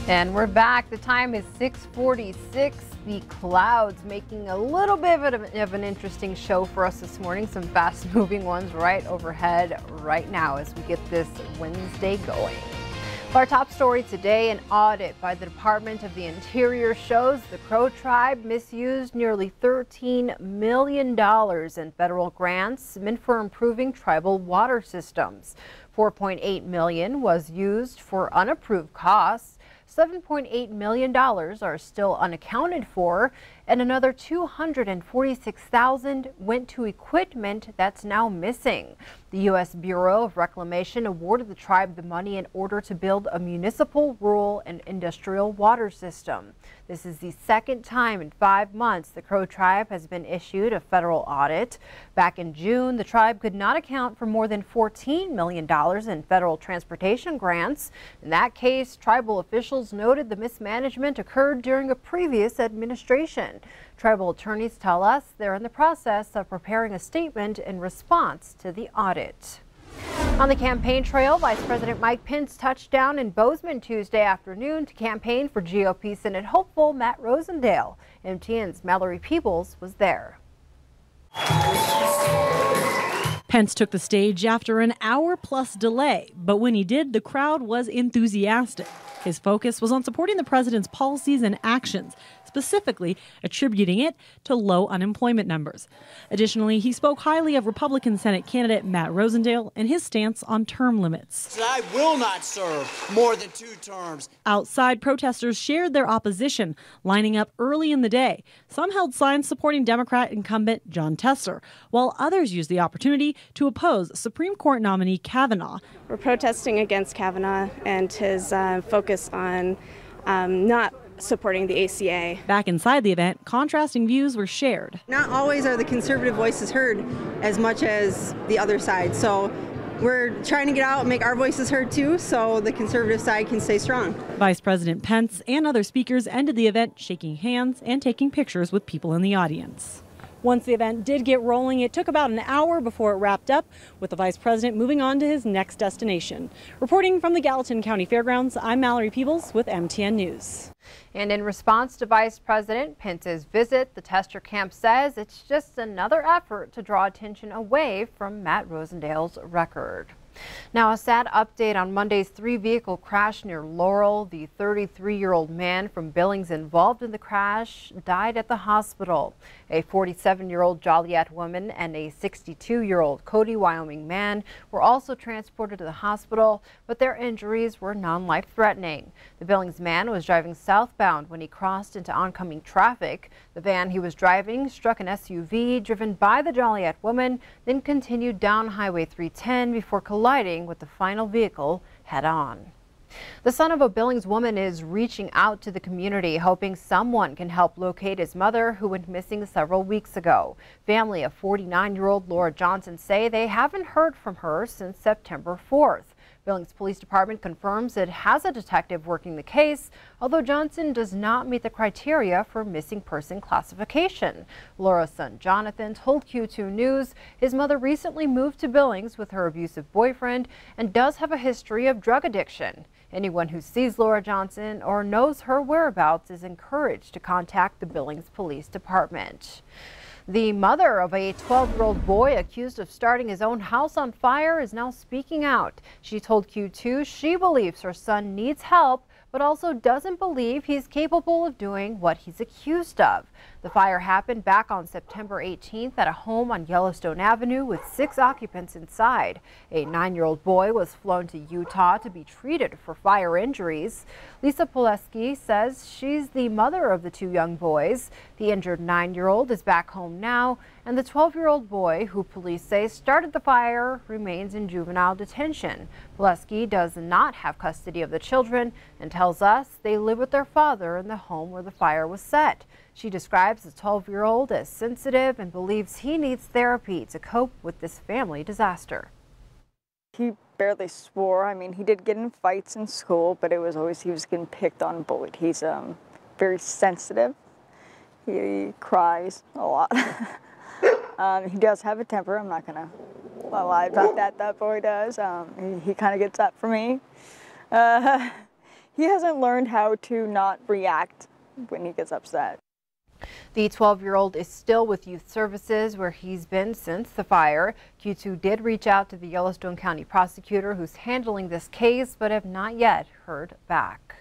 And we're back. The time is 6:46. The clouds making a little bit of an interesting show for us this morning. Some fast-moving ones right overhead right now as we get this Wednesday going. Our top story today, an audit by the Department of the Interior shows the Crow tribe misused nearly $13 million in federal grants meant for improving tribal water systems. $4.8 million was used for unapproved costs. $7.8 million are still unaccounted for, and another $246,000 went to equipment that's now missing. The U.S. Bureau of Reclamation awarded the tribe the money in order to build a municipal, rural, and industrial water system. This is the second time in 5 months the Crow tribe has been issued a federal audit. Back in June, the tribe could not account for more than $14 million in federal transportation grants. In that case, tribal officials noted the mismanagement occurred during a previous administration. Tribal attorneys tell us they're in the process of preparing a statement in response to the audit. On the campaign trail, Vice President Mike Pence touched down in Bozeman Tuesday afternoon to campaign for GOP Senate hopeful Matt Rosendale. MTM's Mallory Peebles was there. Pence took the stage after an hour-plus delay, but when he did, the crowd was enthusiastic. His focus was on supporting the president's policies and actions, specifically attributing it to low unemployment numbers. Additionally, he spoke highly of Republican Senate candidate Matt Rosendale and his stance on term limits. I will not serve more than 2 terms. Outside, protesters shared their opposition, lining up early in the day. Some held signs supporting Democrat incumbent John Tester, while others used the opportunity to oppose Supreme Court nominee Kavanaugh. We're protesting against Kavanaugh and his focus on not supporting the ACA. Back inside the event, contrasting views were shared. Not always are the conservative voices heard as much as the other side. So we're trying to get out and make our voices heard too, so the conservative side can stay strong. Vice President Pence and other speakers ended the event shaking hands and taking pictures with people in the audience. Once the event did get rolling, it took about an hour before it wrapped up, with the vice president moving on to his next destination. Reporting from the Gallatin County Fairgrounds, I'm Mallory Peebles with MTN News. And in response to Vice President Pence's visit, the Tester camp says it's just another effort to draw attention away from Matt Rosendale's record. Now, a sad update on Monday's 3-vehicle crash near Laurel. The 33-year-old man from Billings involved in the crash died at the hospital. A 47-year-old Joliet woman and a 62-year-old Cody, Wyoming man were also transported to the hospital, but their injuries were non-life-threatening. The Billings man was driving southbound when he crossed into oncoming traffic. The van he was driving struck an SUV driven by the Joliet woman, then continued down Highway 310 before colliding with the final vehicle head-on. The son of a Billings woman is reaching out to the community, hoping someone can help locate his mother, who went missing several weeks ago. Family of 49-year-old Laura Johnson say they haven't heard from her since September 4th. Billings Police Department confirms it has a detective working the case, although Johnson does not meet the criteria for missing person classification. Laura's son Jonathan told Q2 News his mother recently moved to Billings with her abusive boyfriend and does have a history of drug addiction. Anyone who sees Laura Johnson or knows her whereabouts is encouraged to contact the Billings Police Department. The mother of a 12-year-old boy accused of starting his own house on fire is now speaking out. She told Q2 she believes her son needs help, but also doesn't believe he's capable of doing what he's accused of. The fire happened back on September 18th at a home on Yellowstone Avenue with 6 occupants inside. A 9-year-old boy was flown to Utah to be treated for fire injuries. Lisa Poleski says she's the mother of the 2 young boys. The injured 9-year-old is back home now, and the 12-year-old boy, who police say started the fire, remains in juvenile detention. Poleski does not have custody of the children and tells us they live with their father in the home where the fire was set. She describes the 12-year-old as sensitive and believes he needs therapy to cope with this family disaster. He barely swore. I mean, he did get in fights in school, but it was always he was getting picked on, bullied. He's very sensitive. He cries a lot. He does have a temper. I'm not gonna lie about that. That boy does. He kind of gets up for me. he hasn't learned how to not react when he gets upset. The 12-year-old is still with Youth Services, where he's been since the fire. Q2 did reach out to the Yellowstone County prosecutor who's handling this case, but have not yet heard back.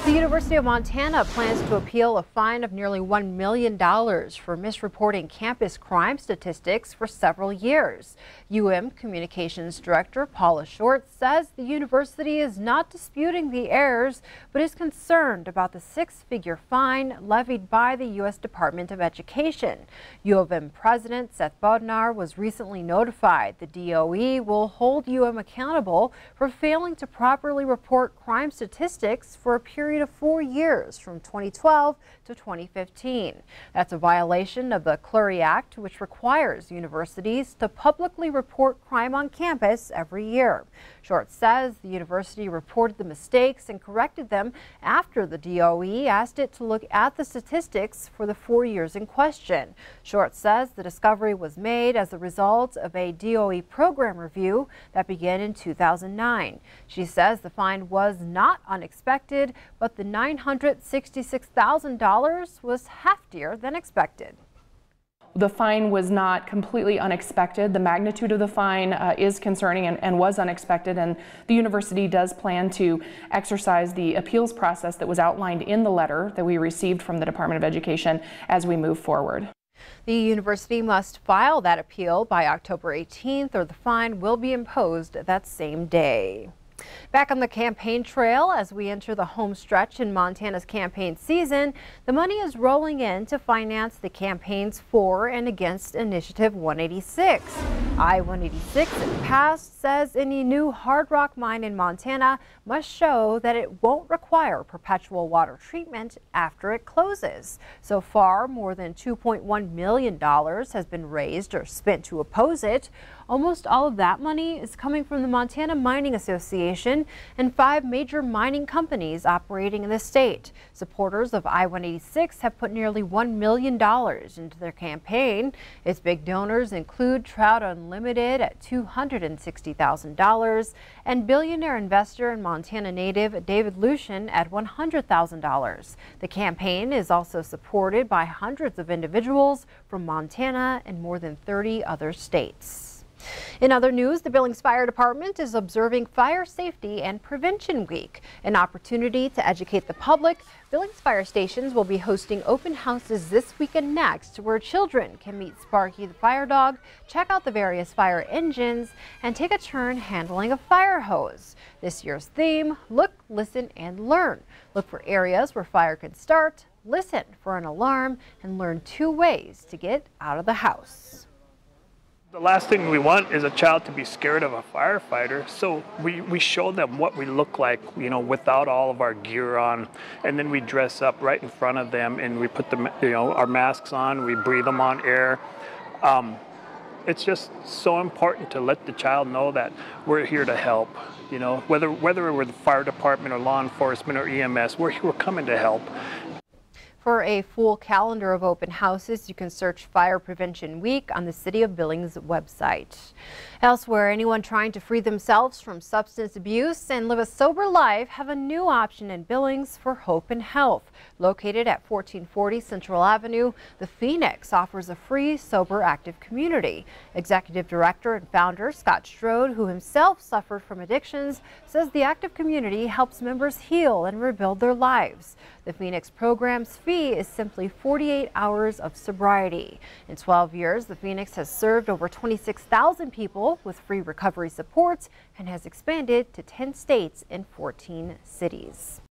The University of Montana plans to appeal a fine of nearly $1 million for misreporting campus crime statistics for several years. UM Communications Director Paula Short says the university is not disputing the errors, but is concerned about the six-figure fine levied by the U.S. Department of Education. U of M President Seth Bodnar was recently notified the DOE will hold UM accountable for failing to properly report crime statistics for a period of 4 years from 2012 to 2015. That's a violation of the Clury Act, which requires universities to publicly report crime on campus every year. Short says the university reported the mistakes and corrected them after the DOE asked it to look at the statistics for the 4 years in question. Short says the discovery was made as a result of a DOE program review that began in 2009. She says the fine was not unexpected, but the $966,000 was heftier than expected. The fine was not completely unexpected. The magnitude of the fine is concerning and was unexpected, and the university does plan to exercise the appeals process that was outlined in the letter that we received from the Department of Education as we move forward. The university must file that appeal by October 18th, or the fine will be imposed that same day. Back on the campaign trail as we enter the home stretch in Montana's campaign season, the money is rolling in to finance the campaigns for and against Initiative 186. I-186, if passed, says any new hard rock mine in Montana must show that it won't require perpetual water treatment after it closes. So far, more than $2.1 million has been raised or spent to oppose it. Almost all of that money is coming from the Montana Mining Association and 5 major mining companies operating in the state. Supporters of I-186 have put nearly $1 million into their campaign. Its big donors include Trout Unlimited at $260,000 and billionaire investor and Montana native David Lucian at $100,000. The campaign is also supported by hundreds of individuals from Montana and more than 30 other states. In other news, the Billings Fire Department is observing Fire Safety and Prevention Week, an opportunity to educate the public. Billings fire stations will be hosting open houses this week and next, where children can meet Sparky the fire dog, check out the various fire engines, and take a turn handling a fire hose. This year's theme, Look, Listen, and Learn. Look for areas where fire can start, listen for an alarm, and learn 2 ways to get out of the house. The last thing we want is a child to be scared of a firefighter, so we show them what we look like, you know, without all of our gear on, and then we dress up right in front of them and we put the, you know, our masks on, we breathe them on air. It's just so important to let the child know that we're here to help, you know, whether we're the fire department or law enforcement or EMS, we're coming to help. For a full calendar of open houses, you can search Fire Prevention Week on the City of Billings website. Elsewhere, anyone trying to free themselves from substance abuse and live a sober life have a new option in Billings for Hope and Health. Located at 1440 Central Avenue, the Phoenix offers a free, sober, active community. Executive Director and founder Scott Strode, who himself suffered from addictions, says the active community helps members heal and rebuild their lives. The Phoenix program's fee is simply 48 hours of sobriety. In 12 years, the Phoenix has served over 26,000 people with free recovery supports and has expanded to 10 states and 14 cities.